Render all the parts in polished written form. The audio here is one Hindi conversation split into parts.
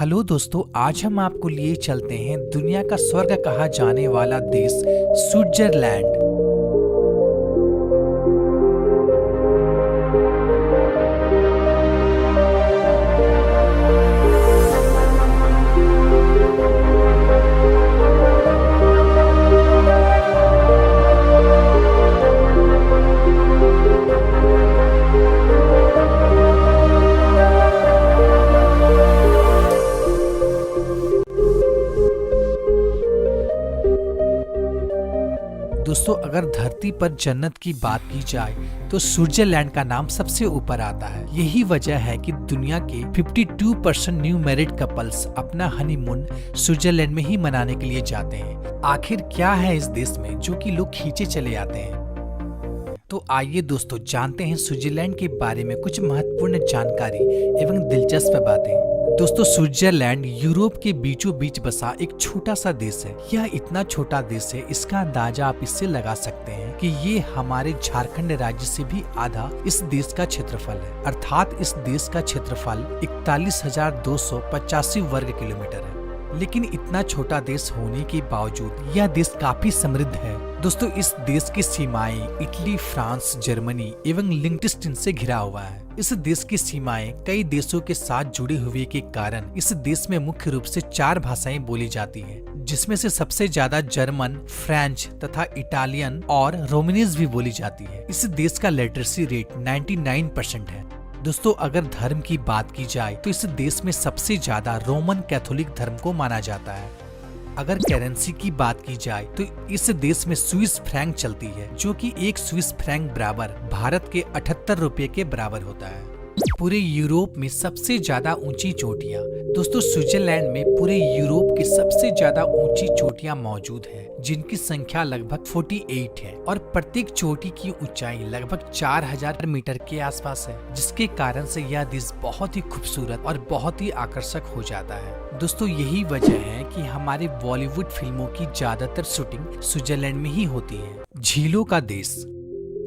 हेलो दोस्तों, आज हम आपको लिए चलते हैं दुनिया का स्वर्ग कहा जाने वाला देश स्विट्जरलैंड। दोस्तों, अगर धरती पर जन्नत की बात की जाए तो स्विट्जरलैंड का नाम सबसे ऊपर आता है। यही वजह है कि दुनिया के 52% न्यू मैरिड कपल्स अपना हनीमून स्विट्जरलैंड में ही मनाने के लिए जाते हैं। आखिर क्या है इस देश में जो कि लोग खींचे चले आते हैं? तो आइए दोस्तों, जानते हैं स्विट्जरलैंड के बारे में कुछ महत्वपूर्ण जानकारी एवं दिलचस्प बातें। दोस्तों, स्विट्जरलैंड यूरोप के बीचों बीच बसा एक छोटा सा देश है। यह इतना छोटा देश है, इसका अंदाजा आप इससे लगा सकते हैं कि ये हमारे झारखंड राज्य से भी आधा इस देश का क्षेत्रफल है। अर्थात इस देश का क्षेत्रफल 41,285 वर्ग किलोमीटर है। लेकिन इतना छोटा देश होने के बावजूद यह देश काफी समृद्ध है। दोस्तों, इस देश की सीमाएं इटली, फ्रांस, जर्मनी एवं लिंक्टनस्टीन से घिरा हुआ है। इस देश की सीमाएं कई देशों के साथ जुड़े हुए के कारण इस देश में मुख्य रूप से 4 भाषाएं बोली जाती हैं, जिसमें से सबसे ज्यादा जर्मन, फ्रेंच तथा इटालियन और रोमानीज भी बोली जाती है। इस देश का लिटरेसी रेट 99% है। दोस्तों, अगर धर्म की बात की जाए तो इस देश में सबसे ज्यादा रोमन कैथोलिक धर्म को माना जाता है। अगर करेंसी की बात की जाए तो इस देश में स्विस फ्रैंक चलती है, जो कि एक स्विस फ्रैंक बराबर भारत के 78 रुपए के बराबर होता है। पूरे यूरोप में सबसे ज्यादा ऊंची चोटियां। दोस्तों, स्विट्जरलैंड में पूरे यूरोप की सबसे ज्यादा ऊंची चोटियां मौजूद हैं, जिनकी संख्या लगभग 48 है और प्रत्येक चोटी की ऊंचाई लगभग 4000 मीटर के आसपास है, जिसके कारण से यह देश बहुत ही खूबसूरत और बहुत ही आकर्षक हो जाता है। दोस्तों, यही वजह है कि हमारे बॉलीवुड फिल्मों की ज्यादातर शूटिंग स्विट्जरलैंड में ही होती है। झीलों का देश।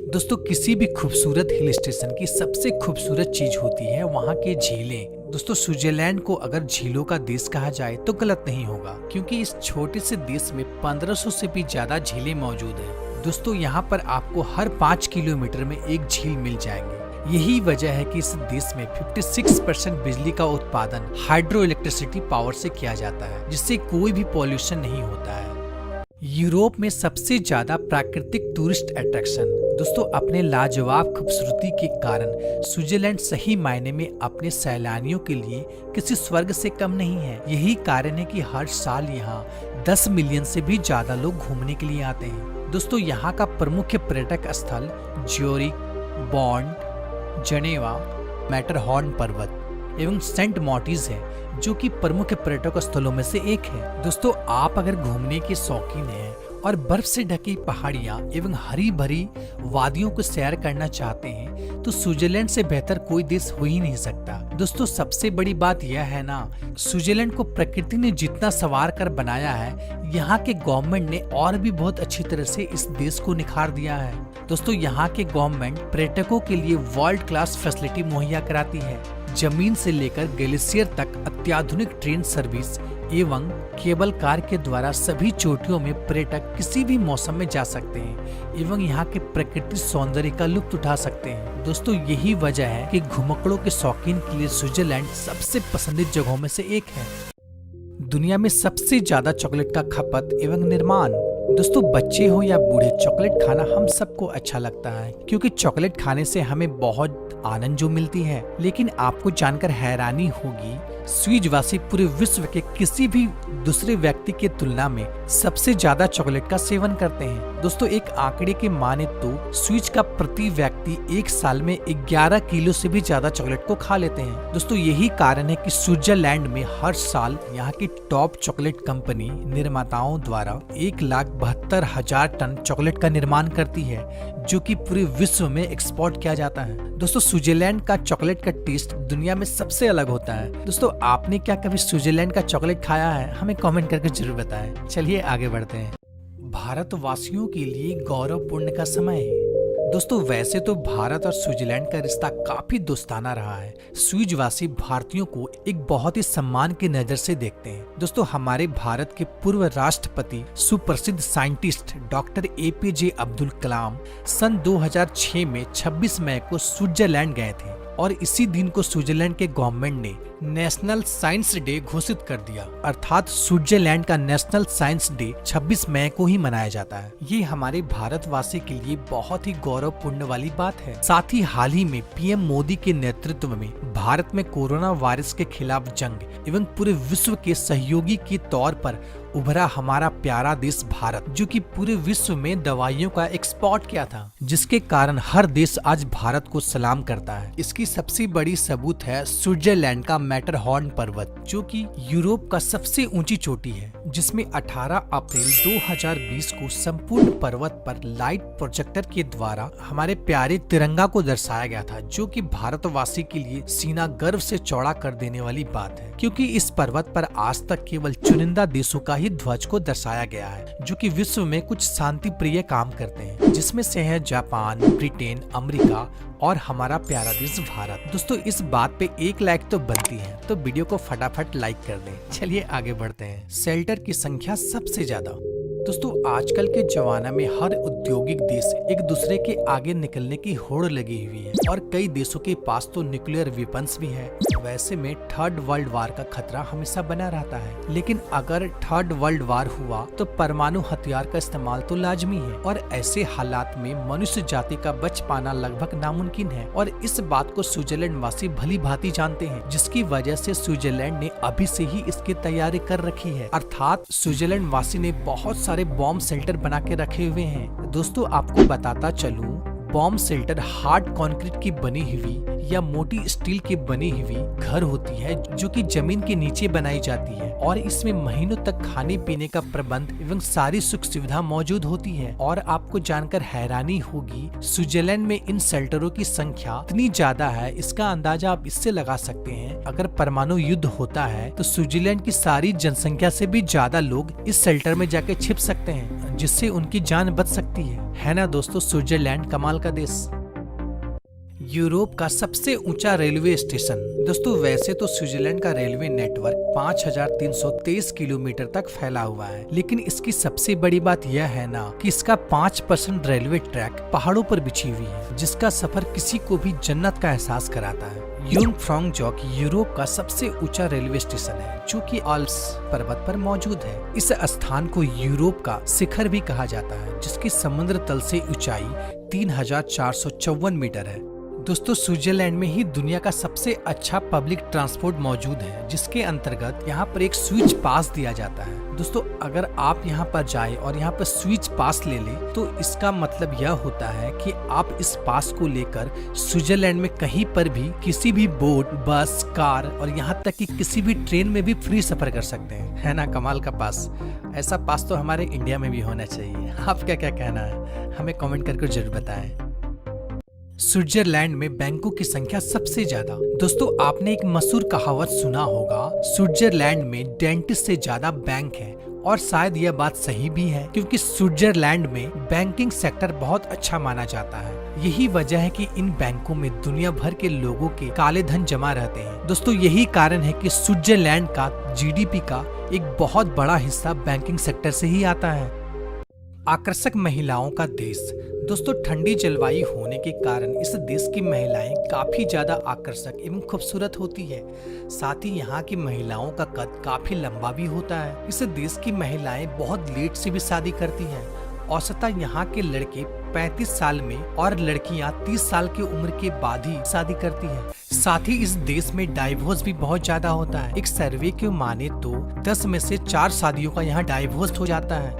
दोस्तों, किसी भी खूबसूरत हिल स्टेशन की सबसे खूबसूरत चीज होती है वहाँ के झीलें। दोस्तों, स्विट्जरलैंड को अगर झीलों का देश कहा जाए तो गलत नहीं होगा, क्योंकि इस छोटे से देश में 1500 से भी ज्यादा झीलें मौजूद हैं। दोस्तों, यहाँ पर आपको हर 5 किलोमीटर में एक झील मिल जाएंगे। यही वजह है कि इस देश में 56% बिजली का उत्पादन हाइड्रो इलेक्ट्रिसिटी पावर से किया जाता है, जिससे कोई भी पॉल्यूशन नहीं होता है। यूरोप में सबसे ज्यादा प्राकृतिक टूरिस्ट अट्रैक्शन। दोस्तों, अपने लाजवाब खूबसूरती के कारण स्विट्जरलैंड सही मायने में अपने सैलानियों के लिए किसी स्वर्ग से कम नहीं है। यही कारण है कि हर साल यहाँ 10 मिलियन से भी ज्यादा लोग घूमने के लिए आते हैं। दोस्तों, यहाँ का प्रमुख पर्यटक स्थल ज्यूरिख, बॉन्ड, जनेवा, मैटरहॉर्न पर्वत एवं सेंट मॉर्टिज है, जो कि प्रमुख पर्यटक स्थलों में से एक है। दोस्तों, आप अगर घूमने के शौकीन हैं और बर्फ से ढकी पहाड़ियां एवं हरी भरी वादियों को सैर करना चाहते हैं तो स्विट्जरलैंड से बेहतर कोई देश हो ही नहीं सकता। दोस्तों, सबसे बड़ी बात यह है ना, स्विट्जरलैंड को प्रकृति ने जितना संवार कर बनाया है, यहाँ के गवर्नमेंट ने और भी बहुत अच्छी तरह से इस देश को निखार दिया है। दोस्तों, यहाँ के गवर्नमेंट पर्यटकों के लिए वर्ल्ड क्लास फैसिलिटी मुहैया कराती है। जमीन से लेकर ग्लेशियर तक अत्याधुनिक ट्रेन सर्विस एवं केबल कार के द्वारा सभी चोटियों में पर्यटक किसी भी मौसम में जा सकते हैं एवं यहाँ के प्राकृतिक सौंदर्य का लुत्फ उठा सकते हैं। दोस्तों, यही वजह है कि घुमक्कड़ों के शौकीन के लिए स्विट्जरलैंड सबसे पसंदीदा जगहों में से एक है। दुनिया में सबसे ज्यादा चॉकलेट का खपत एवं निर्माण। दोस्तों, बच्चे हो या बूढ़े, चॉकलेट खाना हम सबको अच्छा लगता है, क्योंकि चॉकलेट खाने से हमें बहुत आनंद जो मिलती है। लेकिन आपको जानकर हैरानी होगी, स्विसवासी पूरे विश्व के किसी भी दूसरे व्यक्ति की तुलना में सबसे ज्यादा चॉकलेट का सेवन करते हैं। दोस्तों, एक आंकड़े के माने तो स्विस का प्रति व्यक्ति एक साल में 11 किलो से भी ज्यादा चॉकलेट को खा लेते हैं। दोस्तों, यही कारण है कि स्विट्जरलैंड में हर साल यहाँ की टॉप चॉकलेट कंपनी निर्माताओं द्वारा 1,72,000 टन चॉकलेट का निर्माण करती है, जो कि पूरे विश्व में एक्सपोर्ट किया जाता है। दोस्तों, स्विट्जरलैंड का चॉकलेट का टेस्ट दुनिया में सबसे अलग होता है। दोस्तों, आपने क्या कभी स्विट्जरलैंड का चॉकलेट खाया है? हमें कमेंट करके जरूर बताएं। चलिए आगे बढ़ते हैं। भारतवासियों के लिए गौरवपूर्ण का समय है। दोस्तों वैसे तो भारत और स्विट्जरलैंड का रिश्ता काफी दोस्ताना रहा है। स्विजवासी भारतीयों को एक बहुत ही सम्मान की नजर से देखते हैं। दोस्तों हमारे भारत के पूर्व राष्ट्रपति सुप्रसिद्ध scientist doctor APJ Abdul Kalam सन 2006 में 26 मई को स्विट्जरलैंड गए थे और इसी दिन को स्विट्जरलैंड के गवर्नमेंट ने नेशनल साइंस डे घोषित कर दिया। अर्थात स्विट्जरलैंड का नेशनल साइंस डे 26 मई को ही मनाया जाता है। ये हमारे भारतवासी के लिए बहुत ही गौरवपूर्ण वाली बात है। साथ ही हाल ही में PM मोदी के नेतृत्व में भारत में कोरोना वायरस के खिलाफ जंग एवं पूरे विश्व के सहयोगी के तौर पर उभरा हमारा प्यारा देश भारत, जो कि पूरे विश्व में दवाइयों का एक्सपोर्ट किया था, जिसके कारण हर देश आज भारत को सलाम करता है। इसकी सबसे बड़ी सबूत है स्विट्जरलैंड का मैटरहॉर्न पर्वत, जो कि यूरोप का सबसे ऊंची चोटी है, जिसमें 18 अप्रैल 2020 को संपूर्ण पर्वत पर लाइट प्रोजेक्टर के द्वारा हमारे प्यारे तिरंगा को दर्शाया गया था, जो कि भारतवासी के लिए सीना गर्व से चौड़ा कर देने वाली बात है, क्योंकि इस पर्वत पर आज तक केवल चुनिंदा देशों का ही ध्वज को दर्शाया गया है, जो कि विश्व में कुछ शांति प्रिय काम करते हैं, जिसमें से है जापान, ब्रिटेन, अमेरिका और हमारा प्यारा देश भारत। दोस्तों इस बात पे एक लाइक तो बनती है, तो वीडियो को फटाफट लाइक कर दें। चलिए आगे बढ़ते हैं। शेल्टर की संख्या सबसे ज्यादा। दोस्तों आजकल के जमाना में हर औद्योगिक देश एक दूसरे के आगे निकलने की होड़ लगी हुई है और कई देशों के पास तो न्यूक्लियर वेपन्स भी है। वैसे में थर्ड वर्ल्ड वार का खतरा हमेशा बना रहता है, लेकिन अगर थर्ड वर्ल्ड वार हुआ तो परमाणु हथियार का इस्तेमाल तो लाजमी है और ऐसे हालात में मनुष्य जाति का बच पाना लगभग नामुमकिन है और इस बात को स्विट्जरलैंड वासी भली भांति जानते हैं, जिसकी वजह से स्विट्जरलैंड ने अभी से ही इसकी तैयारी कर रखी है। अर्थात स्विट्जरलैंड वासी ने बहुत सारे बॉम्ब शेल्टर बना के रखे हुए हैं। दोस्तों आपको बताता चलूं, बॉम्ब शेल्टर हार्ड कंक्रीट की बनी हुई या मोटी स्टील की बनी हुई घर होती है, जो कि जमीन के नीचे बनाई जाती है और इसमें महीनों तक खाने पीने का प्रबंध एवं सारी सुख सुविधा मौजूद होती है। और आपको जानकर हैरानी होगी, स्विट्जरलैंड में इन शेल्टरों की संख्या इतनी ज्यादा है, इसका अंदाजा आप इससे लगा सकते हैं, अगर परमाणु युद्ध होता है तो स्विट्जरलैंड की सारी जनसंख्या से भी ज्यादा लोग इस शेल्टर में जाके छिप सकते हैं, जिससे उनकी जान बच सकती है ना दोस्तों। स्विट्जरलैंड कमाल का देश। यूरोप का सबसे ऊंचा रेलवे स्टेशन। दोस्तों वैसे तो स्विट्जरलैंड का रेलवे नेटवर्क 5323 किलोमीटर तक फैला हुआ है, लेकिन इसकी सबसे बड़ी बात यह है ना कि इसका 5% रेलवे ट्रैक पहाड़ों पर बिछी हुई है, जिसका सफर किसी को भी जन्नत का एहसास कराता है। युंगफ्रांगजॉक यूरोप का सबसे ऊंचा रेलवे स्टेशन है, जो कि आल्प्स पर्वत पर मौजूद है। इस स्थान को यूरोप का शिखर भी कहा जाता है, जिसकी समुद्र तल से ऊंचाई 3454 मीटर है। दोस्तों स्विट्जरलैंड में ही दुनिया का सबसे अच्छा पब्लिक ट्रांसपोर्ट मौजूद है, जिसके अंतर्गत यहाँ पर एक स्विच पास दिया जाता है। दोस्तों अगर आप यहाँ पर जाए और यहाँ पर स्विच पास ले ले तो इसका मतलब यह होता है कि आप इस पास को लेकर स्विट्जरलैंड में कहीं पर भी किसी भी बोट, बस, कार और यहाँ तक कि किसी भी ट्रेन में भी फ्री सफर कर सकते हैं, है ना कमाल का पास। ऐसा पास तो हमारे इंडिया में भी होना चाहिए। आप क्या कहना है, हमें कमेंट करके जरूर बताएं। स्विट्जरलैंड में बैंकों की संख्या सबसे ज्यादा। दोस्तों आपने एक मशहूर कहावत सुना होगा, स्विट्जरलैंड में डेंटिस्ट से ज्यादा बैंक है, और शायद यह बात सही भी है, क्योंकि स्विट्जरलैंड में बैंकिंग सेक्टर बहुत अच्छा माना जाता है। यही वजह है कि इन बैंकों में दुनिया भर के लोगों के काले धन जमा रहते हैं। दोस्तों यही कारण है कि स्विट्जरलैंड का GDP का एक बहुत बड़ा हिस्सा बैंकिंग सेक्टर से ही आता है। आकर्षक महिलाओं का देश। दोस्तों ठंडी जलवायु होने के कारण इस देश की महिलाएं काफी ज्यादा आकर्षक एवं खूबसूरत होती है। साथ ही यहाँ की महिलाओं का कद काफी लंबा भी होता है। इस देश की महिलाएं बहुत लेट से भी शादी करती हैं। औसतन यहाँ के लड़के 35 साल में और लड़कियां 30 साल की उम्र के बाद ही शादी करती हैं। साथ ही इस देश में डाइवोर्स भी बहुत ज्यादा होता है। एक सर्वे के माने तो 10 में से 4 शादियों का यहाँ डाइवोर्स हो जाता है।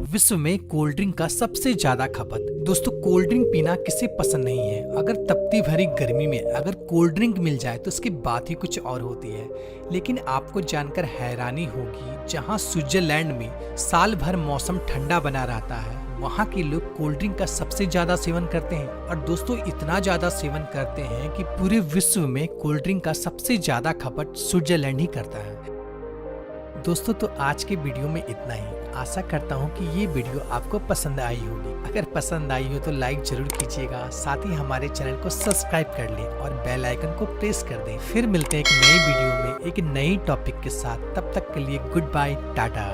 विश्व में कोल्ड ड्रिंक का सबसे ज्यादा खपत। दोस्तों कोल्ड ड्रिंक पीना किसे पसंद नहीं है। अगर तपती भरी गर्मी में अगर कोल्ड ड्रिंक मिल जाए तो उसकी बात ही कुछ और होती है। लेकिन आपको जानकर हैरानी होगी, जहां स्विट्जरलैंड में साल भर मौसम ठंडा बना रहता है, वहाँ के लोग कोल्ड ड्रिंक का सबसे ज्यादा सेवन करते हैं। और दोस्तों इतना ज्यादा सेवन करते हैं कि पूरे विश्व में कोल्ड ड्रिंक का सबसे ज्यादा खपत स्विट्जरलैंड ही करता है। दोस्तों तो आज के वीडियो में इतना ही। आशा करता हूँ कि ये वीडियो आपको पसंद आई होगी। अगर पसंद आई हो तो लाइक जरूर कीजिएगा, साथ ही हमारे चैनल को सब्सक्राइब कर लें और बेल आइकन को प्रेस कर दें। फिर मिलते हैं एक नई वीडियो में एक नई टॉपिक के साथ। तब तक के लिए गुड बाय, टाटा।